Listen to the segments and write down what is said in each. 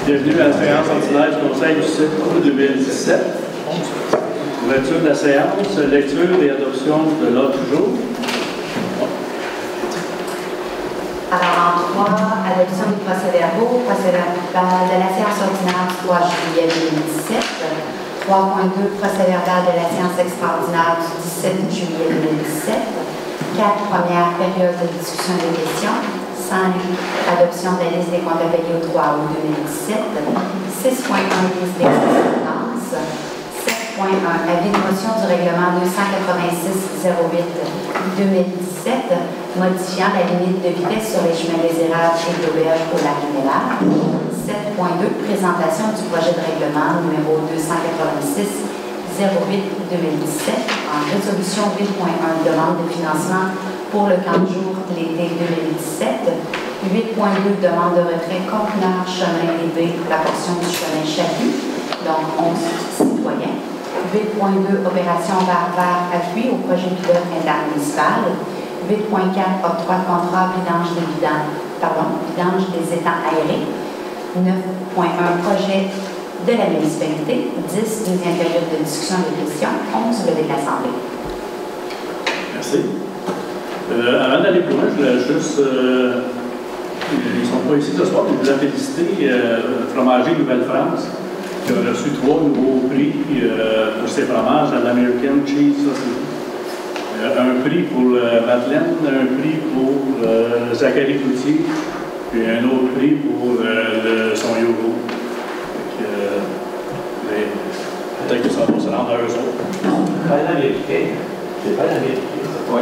Bienvenue à la séance ordinaire du Conseil du 7 août 2017. Ouverture de la séance, lecture et adoption de l'ordre du jour. Alors, en 3, adoption du procès-verbal de la séance ordinaire du 3 juillet 2017. 3.2, procès-verbal de la séance extraordinaire du 17 juillet 2017. 4, première période de discussion des questions. 5, adoption de la liste des comptes à payer au 3 août 2017. 6.1, liste des correspondances. 7.1, avis de motion du règlement 286-08-2017, modifiant la limite de vitesse sur les chemins désirables et d'auberge au lac Mélard. 7.2, présentation du projet de règlement numéro 286-08-2017 en résolution 8.1, demande de financement pour le camp de jour l'été 2017. 8.2, demande de retrait conteneur chemin DB pour la portion du chemin Chaput, donc 11 citoyens. 8.2, opération Vert appui au projet pilote intermunicipal. 8.4, octroi de contrat vidange des étangs aérés. 9.1, projet de la municipalité. 10, deuxième période de discussion des questions. 11, levée de l'Assemblée. Merci. Avant d'aller plus loin, je voulais juste. Ils ne sont pas ici ce soir, mais je voulais féliciter Fromagerie Nouvelle-France, qui a reçu 3 nouveaux prix pour ses fromages à l'American Cheese Society. Un prix pour Madeleine, un prix pour Zachary Cloutier, puis un autre prix pour son yogourt. Peut-être que ça va se rendre à eux autres. Pas l'américain. C'est pas l'américain. Oui.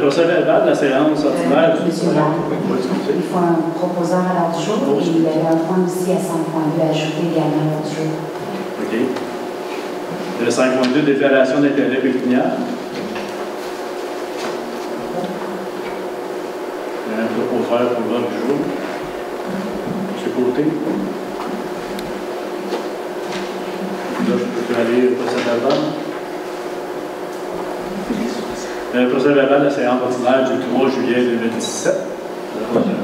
Procès-verbal de la séance ordinaire. Monsieur Yann, il faut un proposeur à l'ordre du jour et il y avait un point aussi à 5.2 à ajouter également à l'ordre du jour. OK. Le 5.2, déclaration d'intérêt pécuniaire. Il y a un proposeur pour l'ordre du jour. M. Côté. Là, je peux aller au procès-verbal. Le procès-verbal de la séance ordinaire du 3 juillet 2017. Un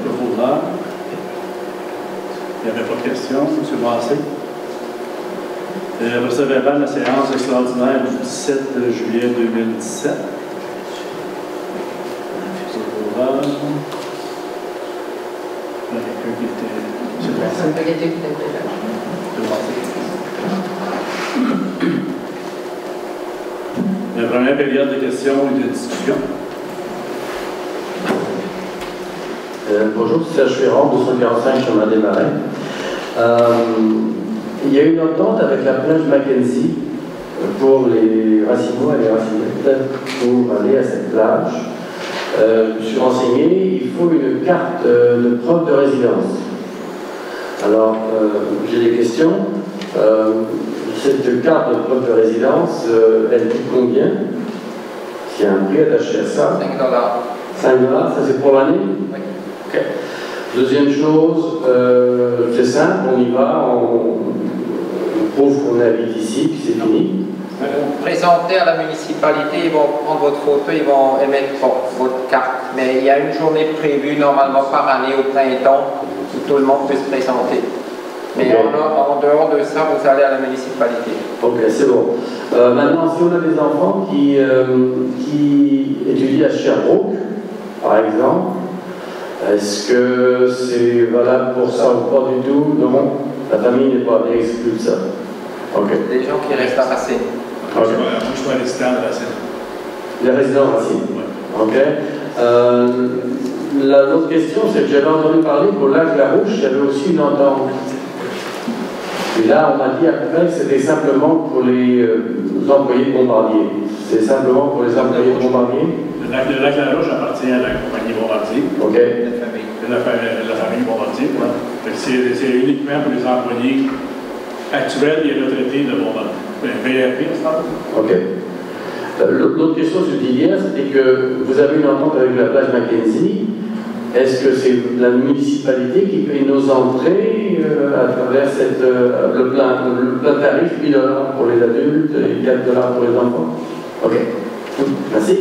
proposeur. Il n'y avait pas de question. M. Massé. Le procès-verbal de la séance extraordinaire du 17 juillet 2017. Proposeur. Il y a quelqu'un qui était. M. Massé. La première période de questions et de discussion. Bonjour, c'est Serge Ferrand, 245 chemin des Marais. Il y a une entente avec la plage Mackenzie pour les racinots et les racinettes pour aller à cette plage. Je me suis renseigné, il faut une carte de preuve de résidence. Alors, j'ai des questions. Cette carte de preuve de résidence, elle coûte combien? S'il y a un prix attaché à ça. 5 $. 5 $, ça c'est pour l'année? Oui. Ok. Deuxième chose, c'est simple, on y va, on prouve qu'on habite ici, puis c'est fini. Vous présentez à la municipalité, ils vont prendre votre photo, ils vont émettre votre carte. Mais il y a une journée prévue normalement par année au printemps où tout le monde peut se présenter. Mais okay. en dehors de ça, vous allez à la municipalité. Ok, c'est bon. Maintenant, si on a des enfants qui étudient à Sherbrooke, par exemple, est-ce que c'est valable pour ça ou pas du tout? Non, la famille n'est pas exclue de ça. Ok. Les gens qui restent à Racine. Moi, je suis un résident de Racine. Les résidents de Racine. Oui. Ok. L'autre question, c'est que j'avais entendu parler qu'au lac La Rouche, il y avait aussi une entente. Et là, on m'a dit après que c'était simplement pour les employés de Bombardier. C'est simplement pour les employés de Bombardier. Le lac La Rouche appartient à la compagnie Bombardier. OK. La famille Bombardier. Ouais. C'est uniquement pour les employés actuels et retraités de Bombardier. VRP, ça? OK. L'autre question subsidiaire, c'était que vous avez une entente avec la plage Mackenzie. Est-ce que c'est la municipalité qui paye nos entrées à travers le plein tarif 8 $ pour les adultes et 4 $ pour les enfants? Ok. Merci.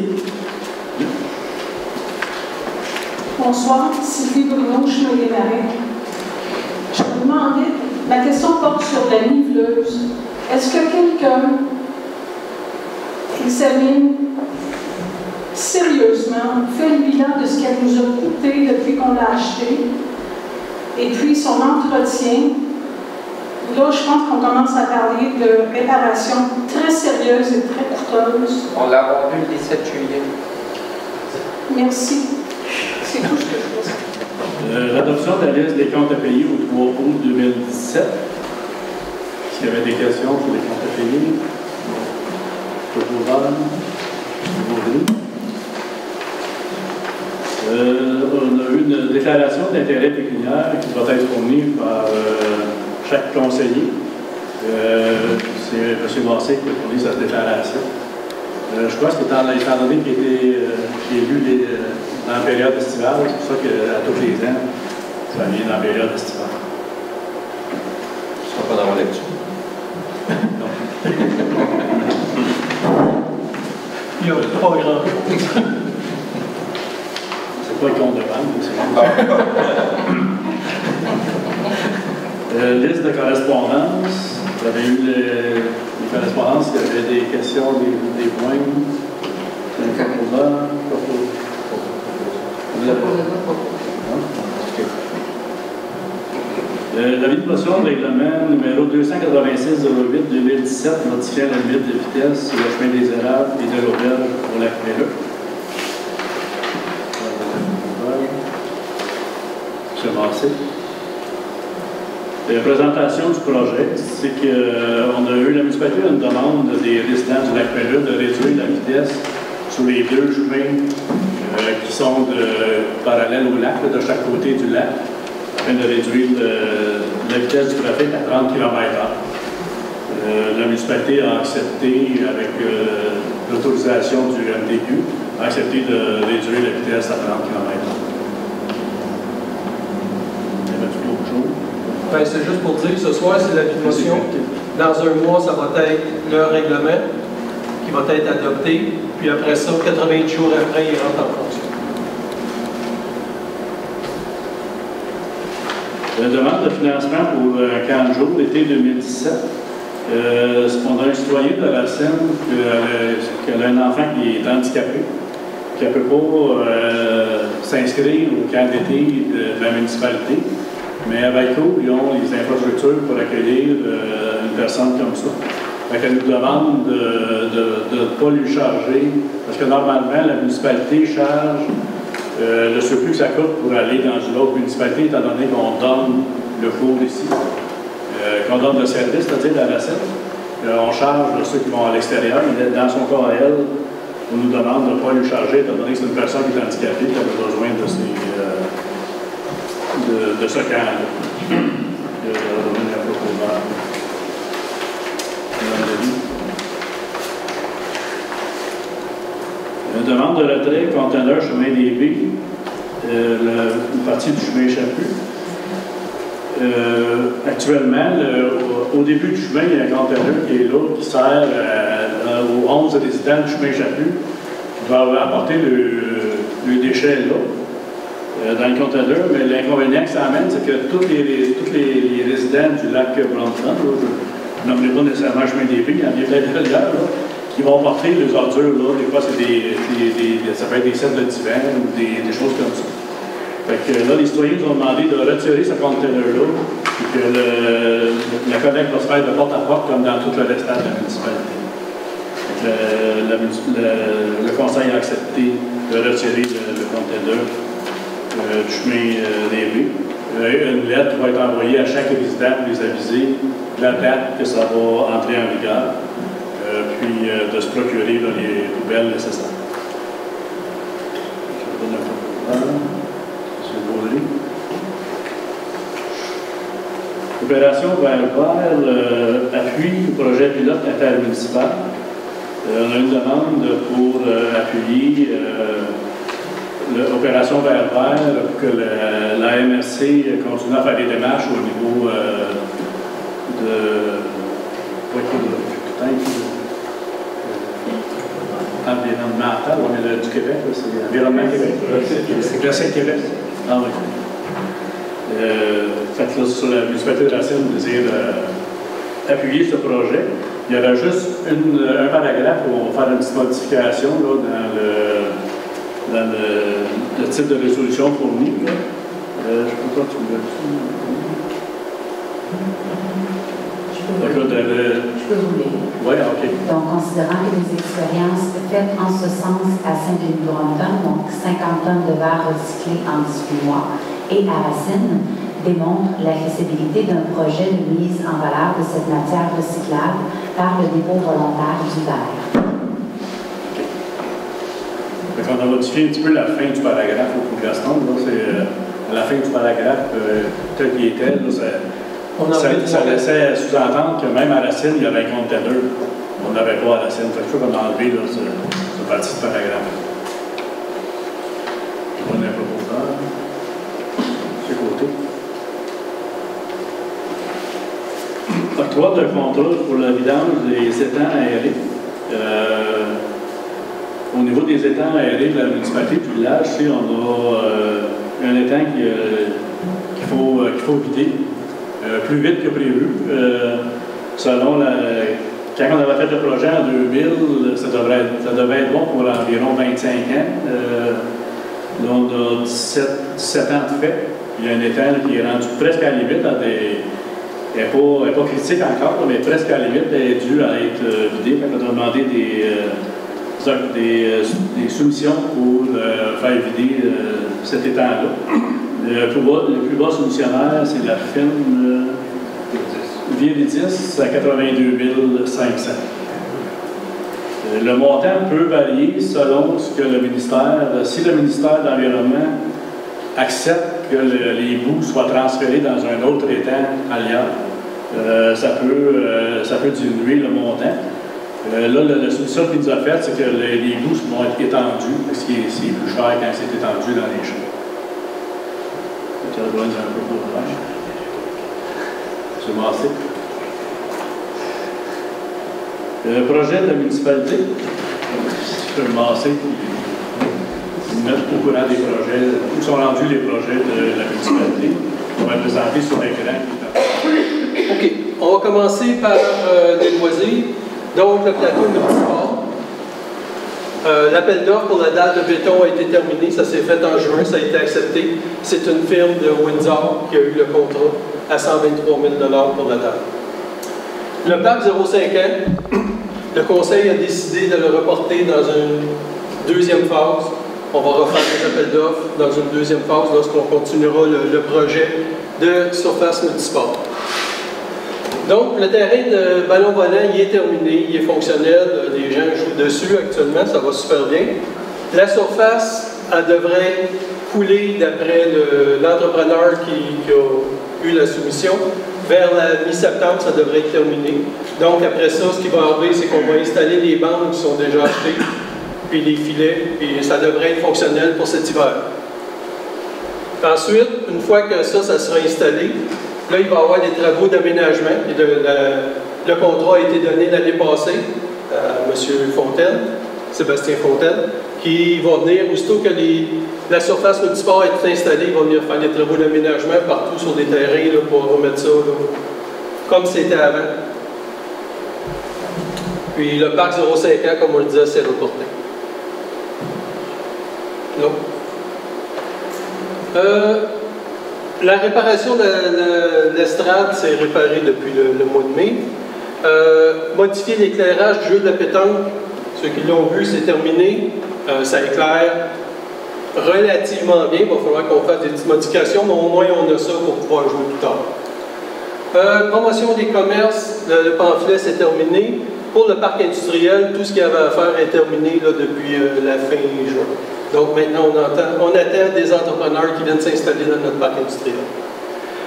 Bonsoir, Sylvie Bruno, chemin des Marais. Je me demandais, ma question porte sur la niveleuse. Est-ce que quelqu'un examine sérieusement, fait le bilan de ce qu'elle nous a coûté depuis qu'on l'a acheté, et puis son entretien? Là, je pense qu'on commence à parler de réparation très sérieuse et très coûteuse. On l'a vendu le 17 juillet. Merci. C'est tout ce que je veux dire. L'adoption de la liste des comptes à payer au 3 août 2017. S'il y avait des questions sur les comptes à payer, on a eu une déclaration d'intérêt pécuniaire qui va être fournie par chaque conseiller. C'est M. Massé qui a fourni cette déclaration. Je crois que c'est étant donné qu'il est lu dans la période estivale, c'est pour ça qu'à tous les ans, ça vient dans la période estivale. Ce ne sera pas dans la lecture. Il y a pas grand. C'est pas le compte de banque, c'est liste de correspondance. Vous avez eu les correspondances, il y avait des questions, des points. L'avis de motion de règlement numéro 286-08-2017 modifiant la limite de vitesse sur le chemin des Érables et de l'auberge pour lac Méreux. M. Massé. La présentation du projet, c'est qu'on a eu la municipalité une demande des résidents du lac Méreux de réduire la vitesse sur les deux chemins qui sont parallèles au lac, de chaque côté du lac, afin de réduire la vitesse du trafic à 30 km/h. La municipalité a accepté, avec l'autorisation du MTQ, a accepté de réduire la vitesse à 30 km/h. Ben, c'est juste pour dire, ce soir, c'est la motion. Dans un mois, ça va être le règlement qui va être adopté. Puis après ça, 80 jours après, il rentre en fonction. La demande de financement pour 40 jours, l'été 2017. On a un citoyen de la Seine qui a un enfant qui est handicapé, qui ne peut pas s'inscrire au camp d'été de la municipalité. Mais à Valco, ils ont les infrastructures pour accueillir une personne comme ça. Elle nous demande de ne pas lui charger, parce que normalement, la municipalité charge le surplus que ça coûte pour aller dans une autre municipalité, étant donné qu'on donne le cours ici, qu'on donne le service, c'est-à-dire à la Seine. On charge ceux qui vont à l'extérieur, mais dans son cas à elle, on nous demande de ne pas lui charger, étant donné que c'est une personne qui est handicapée, qui a besoin de ce camp-là. Une demande de retrait, conteneur, chemin des Baies, une partie du chemin Chaput. Actuellement, au début du chemin, il y a un conteneur qui est là, qui sert aux 11 résidents du chemin Chaput, qui va apporter le déchet là. Dans le conteneur, mais l'inconvénient que ça amène, c'est que tous les résidents du lac Brantford, je ne nommerai pas nécessairement chemin des Baies, il y en a peut-être ailleurs, qui vont porter les ordures, là. Des fois, ça peut être des sets de divan ou des choses comme ça. Fait que là, les citoyens nous ont demandé de retirer ce conteneur-là, et que la collecte va se faire de porte à porte, comme dans tout le restant de la municipalité. Le conseil a accepté de retirer le conteneur du chemin des Baies. Une lettre va être envoyée à chaque résident pour les aviser de la date que ça va entrer en vigueur, puis de se procurer les poubelles nécessaires. Je donne un peu de temps. M. Baudry. Opération vers appui au projet pilote intermunicipal. On a une demande pour appuyer l'opération vers pour que la MRC continue à faire des démarches au niveau environnemental, on est du Québec, c'est Environnement Québec. C'est classé Québec. Ah oui. Fait que là, sur la municipalité de Racine désire appuyer ce projet. Il y aura juste un paragraphe où on va faire une petite modification là, dans le type de résolution fourni. Je ne sais pas si tu me Je peux vous lire. Oui, OK. Donc, considérant que les expériences faites en ce sens à Saint-Denis-Brompton, donc 50 tonnes de verre recyclés en 18 mois, et à Racine, démontrent la faisabilité d'un projet de mise en valeur de cette matière recyclable par le dépôt volontaire du verre. OK. On a modifié un petit peu la fin du paragraphe au Gaston. À la fin du paragraphe, tel qu'il était, là, ça laissait sous-entendre que même à Racine, il y avait un container. On n'avait pas à Racine. Fait que je peux enlever ce petit paragraphe. Je vais un peu pour ça. Ce côté. Octroi de contrat pour le vidange des étangs aérés. Au niveau des étangs aérés de la municipalité du village, on a un étang qu'il faut vider plus vite que prévu. Selon quand on avait fait le projet en 2000, ça devait être bon pour environ 25 ans. Là, on a 17 ans de fait. Il y a un étang qui est rendu presque à la limite. Elle n'est pas critique encore, mais presque à la limite. Elle est due à être vidée. On a demandé des soumissions pour faire vider cet étang-là. Le plus bas soumissionnaire, c'est la firme Viridis à 82 500. Le montant peut varier selon ce que le ministère, si le ministère de l'Environnement accepte que les boues soient transférés dans un autre étang ailleurs, ça peut diminuer le montant. Là, la solution qu'il nous a faite, c'est que les boues vont être étendues, parce que c'est plus cher quand c'est étendu dans les champs. Je vais un peu pour le c'est massé. Le projet de la municipalité, je peux le masser et mettre au courant des projets, où sont rendus les projets de la municipalité. On va le présenter sur l'écran. OK. On va commencer par les loisirs. Donc, le plateau multisport. L'appel d'offres pour la dalle de béton a été terminé. Ça s'est fait en juin. Ça a été accepté. C'est une firme de Windsor qui a eu le contrat à 123 000 $ pour la dalle. Le parc 0,5 ans, le conseil a décidé de le reporter dans une deuxième phase. On va refaire les appels d'offres dans une deuxième phase lorsqu'on continuera le projet de surface multisport. Donc, le terrain de ballon volant, il est terminé, il est fonctionnel, les gens jouent dessus actuellement, ça va super bien. La surface, elle devrait couler d'après l'entrepreneur qui a eu la soumission. Vers la mi-septembre, ça devrait être terminé. Donc, après ça, ce qui va arriver, c'est qu'on va installer les bandes qui sont déjà achetées, puis les filets, puis ça devrait être fonctionnel pour cet hiver. Ensuite, une fois que ça sera installé, là, il va y avoir des travaux d'aménagement. Le contrat a été donné l'année passée à M. Fontaine, Sébastien Fontaine, qui va venir, aussitôt que la surface multisport est installée, il va venir faire des travaux d'aménagement partout sur des terrains là, pour remettre ça là, comme c'était avant. Puis le parc 0,5 ans, comme on le disait, c'est reporté. Non. La réparation de l'estrade s'est réparée depuis le mois de mai. Modifier l'éclairage du jeu de la pétanque, ceux qui l'ont vu, c'est terminé. Ça éclaire relativement bien. Il va falloir qu'on fasse des petites modifications, mais au moins on a ça pour pouvoir jouer plus tard. Promotion des commerces, le pamphlet c'est terminé. Pour le parc industriel, tout ce qu'il y avait à faire est terminé là, depuis la fin juin. Donc maintenant, on attend des entrepreneurs qui viennent s'installer dans notre parc industriel.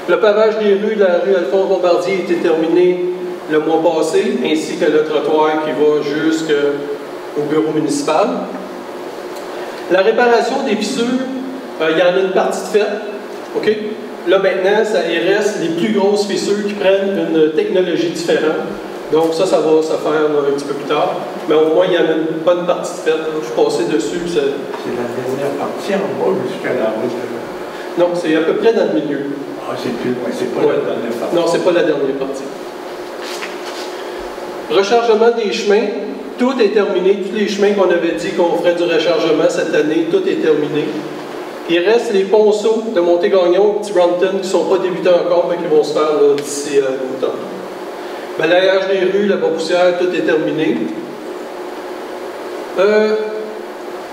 Le pavage des rues, la rue Alphonse Bombardier, a été terminé le mois passé, ainsi que le trottoir qui va jusqu'au bureau municipal. La réparation des fissures, il y en a une partie de faite. OK? Là maintenant, il reste les plus grosses fissures qui prennent une technologie différente. Donc ça va se faire là, un petit peu plus tard. Mais au moins, il y en a une bonne partie de faite. Je suis passé dessus. C'est la dernière partie en bas jusqu'à la route. Non, c'est à peu près dans le milieu. Ah, c'est plus loin, c'est pas la dernière partie. Non, c'est pas la dernière partie. Rechargement des chemins, tout est terminé. Tous les chemins qu'on avait dit qu'on ferait du rechargement cette année, tout est terminé. Il reste les ponceaux de Monté-Gagnon et Petit Brompton qui ne sont pas débutés encore, mais qui vont se faire d'ici l'automne. Balayage des rues, la poussière, tout est terminé.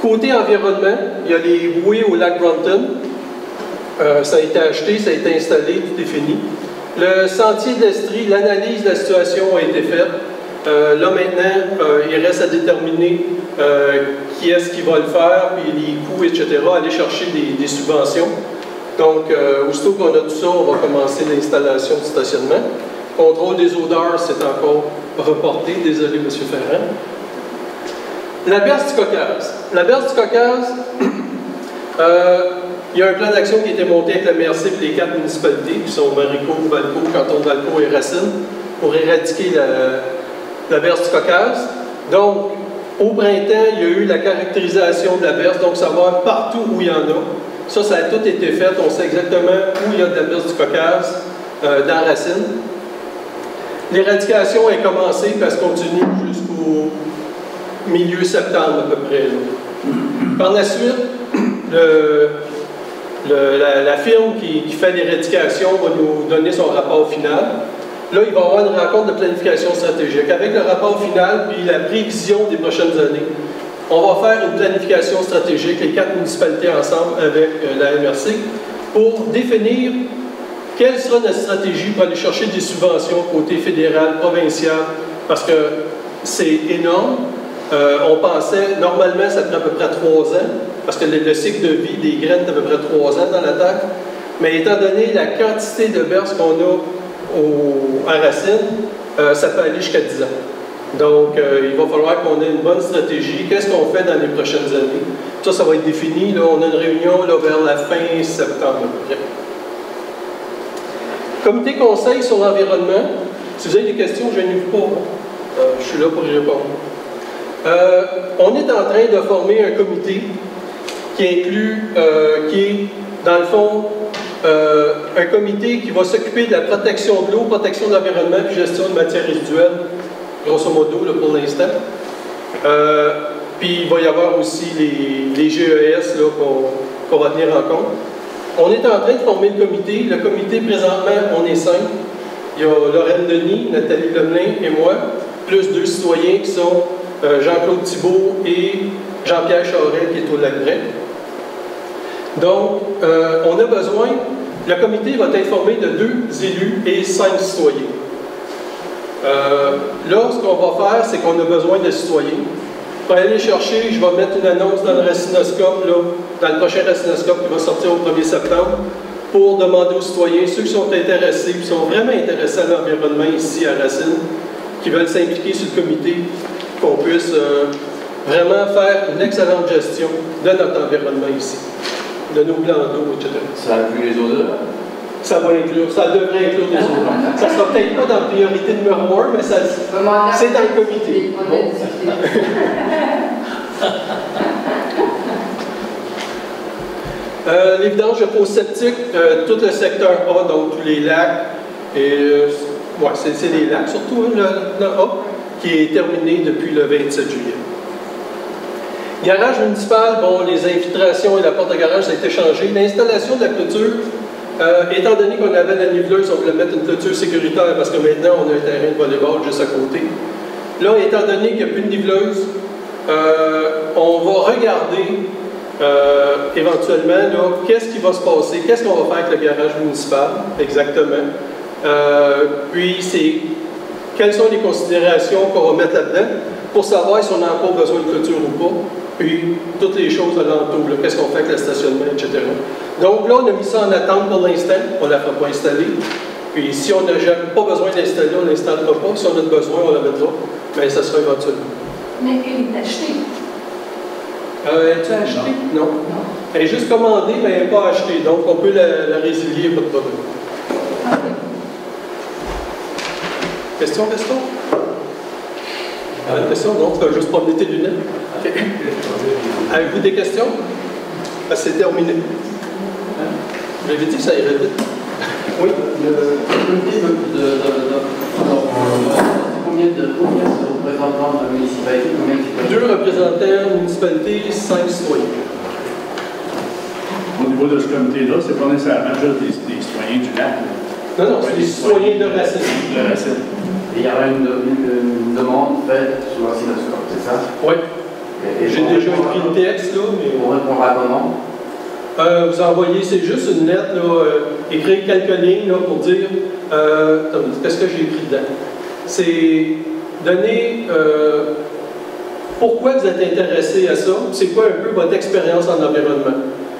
Côté environnement, il y a les bouées au lac Brompton. Ça a été acheté, ça a été installé, tout est fini. Le sentier de l'Estrie, l'analyse de la situation a été faite. Là maintenant, il reste à déterminer qui est-ce qui va le faire, puis les coûts, etc., aller chercher des subventions. Donc, aussitôt qu'on a tout ça, on va commencer l'installation du stationnement. Contrôle des odeurs, c'est encore reporté. Désolé, M. Ferrand. La berce du Caucase. La berce du Caucase, il y a un plan d'action qui a été monté avec la MRC et les 4 municipalités, qui sont Maricourt, Valcourt, Canton de Valcourt et Racine, pour éradiquer la berce du Caucase. Donc, au printemps, il y a eu la caractérisation de la berce, donc savoir partout où il y en a. Ça a tout été fait. On sait exactement où il y a de la berce du Caucase dans Racine. L'éradication est commencée, puis elle continue jusqu'au milieu septembre à peu près. Là. Par la suite, la firme qui fait l'éradication va nous donner son rapport final. Là, il va y avoir une rencontre de planification stratégique. Avec le rapport final puis la prévision des prochaines années, on va faire une planification stratégique, les 4 municipalités ensemble avec la MRC, pour définir quelle sera notre stratégie pour aller chercher des subventions côté fédéral, provincial, parce que c'est énorme. On pensait, normalement, ça prend à peu près 3 ans, parce que le cycle de vie des graines est à peu près 3 ans dans la terre. Mais étant donné la quantité de berces qu'on a à Racine, ça peut aller jusqu'à 10 ans. Donc, il va falloir qu'on ait une bonne stratégie. Qu'est-ce qu'on fait dans les prochaines années? Ça va être défini. Là, on a une réunion là, vers la fin septembre à peu près. Comité conseil sur l'environnement. Si vous avez des questions, je ne vous pas. Je suis là pour y répondre. On est en train de former un comité qui inclut, qui est, dans le fond, un comité qui va s'occuper de la protection de l'eau, protection de l'environnement et gestion de matières résiduelles, grosso modo, là, pour l'instant. Puis il va y avoir aussi les GES qu'on va tenir en compte. On est en train de former le comité. Le comité, présentement, on est 5. Il y a Lorraine Denis, Nathalie Lemelin et moi, plus 2 citoyens qui sont Jean-Claude Thibault et Jean-Pierre Charest, qui est au Lac-Brec. Donc, on a besoin, le comité va être formé de 2 élus et 5 citoyens. Là, ce qu'on va faire, c'est qu'on a besoin de citoyens. Pour aller les chercher, je vais mettre une annonce dans le racinoscope, là, dans le prochain racinoscope qui va sortir au 1er septembre, pour demander aux citoyens, ceux qui sont intéressés, qui sont vraiment intéressés à l'environnement ici à Racine, qui veulent s'impliquer sur le comité, qu'on puisse vraiment faire une excellente gestion de notre environnement ici, de nos plans d'eau, etc. Ça inclut les odeurs? Ça va inclure, ça devrait inclure les odeurs. Ça ne sera peut-être pas dans la priorité numéro 1, mais c'est dans le comité. Les vidanges de fosse septique, tout le secteur A, donc tous les lacs, et c'est les lacs surtout, hein, le A, qui est terminé depuis le 27 juillet. Garage municipal, bon, les infiltrations et la porte de garage, ça a été changé. L'installation de la clôture, étant donné qu'on avait la niveleuse, on voulait mettre une clôture sécuritaire parce que maintenant on a un terrain de volleyball juste à côté. Là, étant donné qu'il n'y a plus de niveleuse, on va regarder éventuellement qu'est-ce qui va se passer, qu'est-ce qu'on va faire avec le garage municipal exactement. Puis quelles sont les considérations qu'on va mettre là-dedans pour savoir si on a encore besoin de clôture ou pas, puis toutes les choses alentour, qu'est-ce qu'on fait avec le stationnement, etc. Donc là, on a mis ça en attente pour l'instant, on ne la fera pas installer. Puis si on n'a pas besoin d'installer, on ne l'installera pas. Si on a besoin, on la mettra, mais ça sera éventuellement. Mais elle est achetée. Es-tu achetée? Non. Elle est juste commandée, mais elle n'est pas achetée. Donc, on peut la résilier, pas de problème. Okay. Question? Pas de questions? Non, tu vas juste promener tes lunettes. Okay. Avez-vous des questions? C'est terminé. Vous l'avez dit, ça irait vite. Oui? Combien de représentants de la municipalité? 2 représentants de la municipalité, 5 citoyens. Au niveau de ce comité-là, c'est pas nécessairement juste des citoyens du lac. Non, non, c'est des citoyens de Racine. De Racine. Et il y aura une demande faite sur la signature, c'est ça? Oui. J'ai déjà écrit le texte, là, mais... On répondra comment? Vous envoyez, c'est juste une lettre, là, écrire quelques lignes là, pour dire qu'est-ce que j'ai écrit dedans. C'est donner pourquoi vous êtes intéressé à ça, c'est quoi un peu votre expérience en environnement.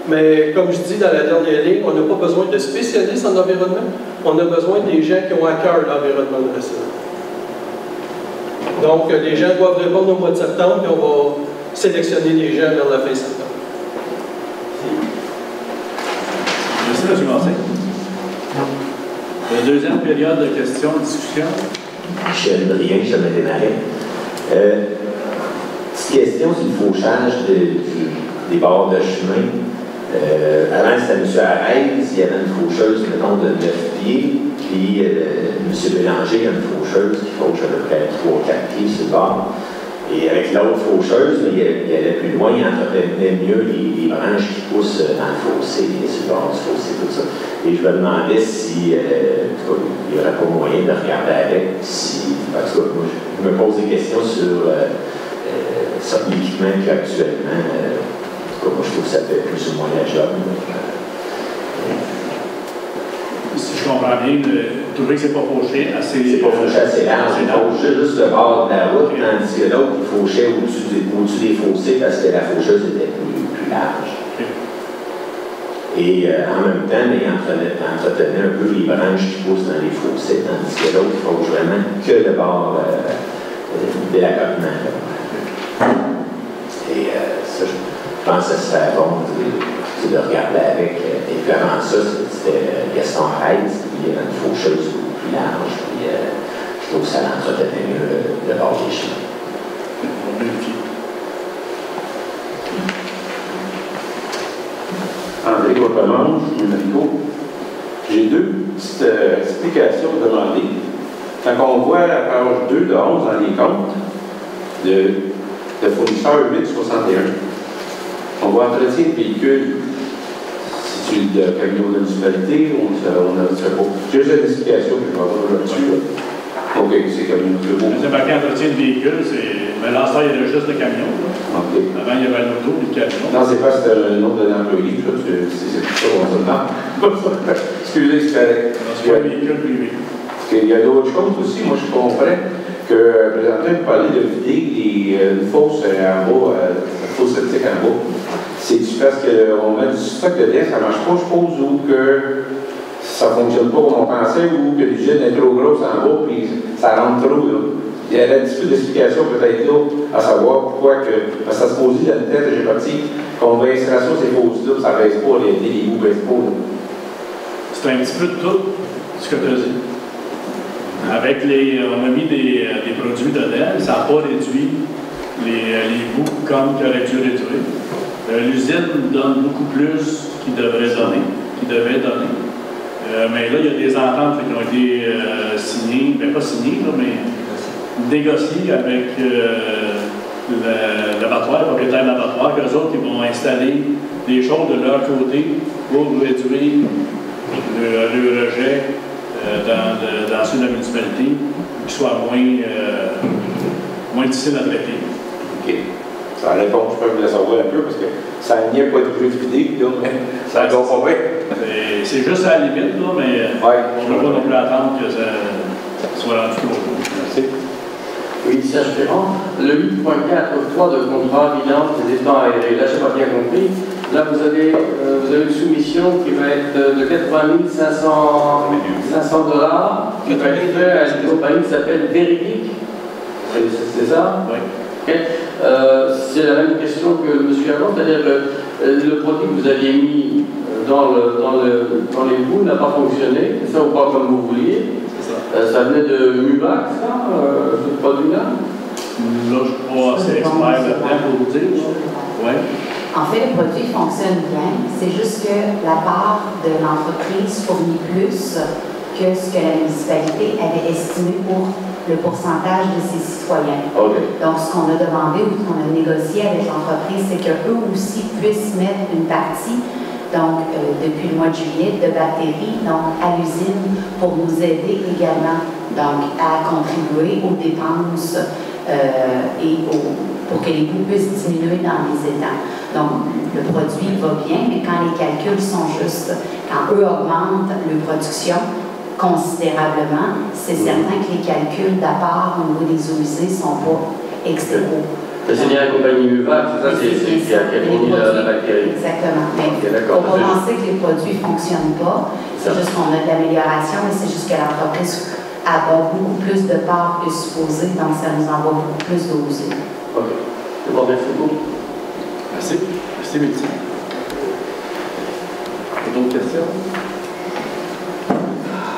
Mais comme je dis dans la dernière ligne, on n'a pas besoin de spécialistes en environnement, on a besoin des gens qui ont à cœur l'environnement de Racine. Donc, les gens doivent répondre au mois de septembre, et on va sélectionner les gens vers la fin septembre. Merci, M. Massé. La deuxième période de questions-discussions. Michel Brien, chemin des Marais. Petite question sur le fauchage des bords de chemin. Avant, c'était M. Arès, il y avait une faucheuse, mettons, de 9 pieds, puis M. Bélanger a une faucheuse qui fauche à peu près 3-4 pieds sur le bord. Et avec l'autre faucheuse, il allait plus loin, il entretenait mieux les branches qui poussent dans le fossé, sur le bord du fossé, tout ça. Et je me demandais si, il n'y aurait pas moyen de regarder avec, parce que moi, je me pose des questions sur l'équipement qu'il y a actuellement. Moi, je trouve que ça fait plus ou moins la job. Si je comprends bien, vous trouvez que c'est pas fauché assez... C'est pas fauché assez large, il fauchait juste le bord de la route, tandis que l'autre, il fauchait au-dessus des fossés parce que la faucheuse était plus large. Et en même temps, il entretenait un peu les branches qui poussent dans les fossés, tandis que l'autre, il fauche vraiment que le bord de l'accotement. Et ça, je pense que ça serait bon de regarder avec. Et puis avant ça, c'était Gaston Arès, puis il y avait une faucheuse plus large, puis je trouve que ça l'entretenait mieux le bord des chemins. André Courtemanche, numérico. J'ai 2 petites explications demandées. Quand on voit la page 2 de 11 dans les comptes de fournisseur 861, on voit entretien de véhicules. C'est le camion de la municipalité, on a pas. J'ai juste une explication que je vais avoir là-dessus. OK, c'est camion de bureau. C'est marqué entretien de véhicule, mais là, il y avait juste le camion. Okay. Avant, il y avait l'auto et le camion. Non, c'est pas le nom de l'employé, c'est tout ça qu'on se demande. Excusez, c'est correct. C'est pas un véhicule privé. Il y a d'autres choses aussi. Moi, je comprends que présentement, vous parlez de vider une fosse en bas, une fosse septique en bas. C'est-tu parce qu'on met du stock dedans, ça ne marche pas, je suppose, ou que ça ne fonctionne pas comme on pensait, ou que l'usine est trop grosse en bas, puis ça rentre trop, là. Il y a un petit peu d'explication peut-être là, à savoir pourquoi que. Parce que ça se posait dans la tête, j'ai parti qu'on baisserait ça, ces fausses-là, ça ne baisse pas, les bouts ne baissent pas. C'est un petit peu de tout ce que tu as dit. Avec on a mis des produits dedans, ça n'a pas réduit les bouts comme qu'il aurait dû réduire. L'usine donne beaucoup plus qu'il devrait donner, mais là, il y a des ententes qui ont été signées, mais pas signées, là, mais négociées avec l'abattoir, le propriétaire de l'abattoir, qu'eux autres, ils vont installer des choses de leur côté pour réduire le rejet dans ceux de la municipalité, qui soit moins difficile à traiter. OK. Ça répond, je peux vous la savoir un peu, parce que ça n'y a pas de plus vidé, là, mais ça ne pas bien. C'est juste à la limite, là, mais on ne peut pas non plus attendre que ça soit rendu trop lourd. Merci. Oui, Serge Ferrand. Le 8.4.3 de contrat bilan des étangs aérés. Là, je n'ai pas bien compris. Là, vous avez une soumission qui va être de 80 500 $, qui va être faite à une compagnie qui s'appelle Veridic. C'est ça? Oui. Okay. C'est la même question que M. Gavon, c'est-à-dire que le produit que vous aviez mis dans les bouts n'a pas fonctionné, ça ou pas comme vous vouliez. Ça venait de Mubac, ça, ce produit-là? Là, je ne suis pas assez expert là-dedans pour vous dire. Oui. En fait, le produit fonctionne bien. C'est juste que la part de l'entreprise fournit plus que ce que la municipalité avait estimé pour le pourcentage de ses citoyens. OK. Donc, ce qu'on a demandé ou ce qu'on a négocié avec l'entreprise, c'est qu'eux aussi puissent mettre une partie, donc depuis le mois de juillet, de batteries, donc à l'usine, pour nous aider également donc, à contribuer aux dépenses pour que les coûts puissent diminuer dans les étangs. Donc, le produit va bien, mais quand les calculs sont justes, quand eux augmentent leur production considérablement, c'est certain que les calculs d'apport au niveau des eaux usées ne sont pas extrêmement. C'est bien la compagnie UVAC, c'est ça, c'est qui a fourni la bactérie. Exactement. Mais okay, il ne faut pas penser que les produits ne fonctionnent pas. C'est juste qu'on a de l'amélioration, mais c'est juste que l'entreprise a beaucoup plus de parts que supposé, donc ça nous envoie beaucoup plus d'eau usée. OK. C'est bon, merci beaucoup. Merci. Merci, Mélissa. D'autres questions?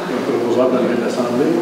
Le proposeur de l'Assemblée.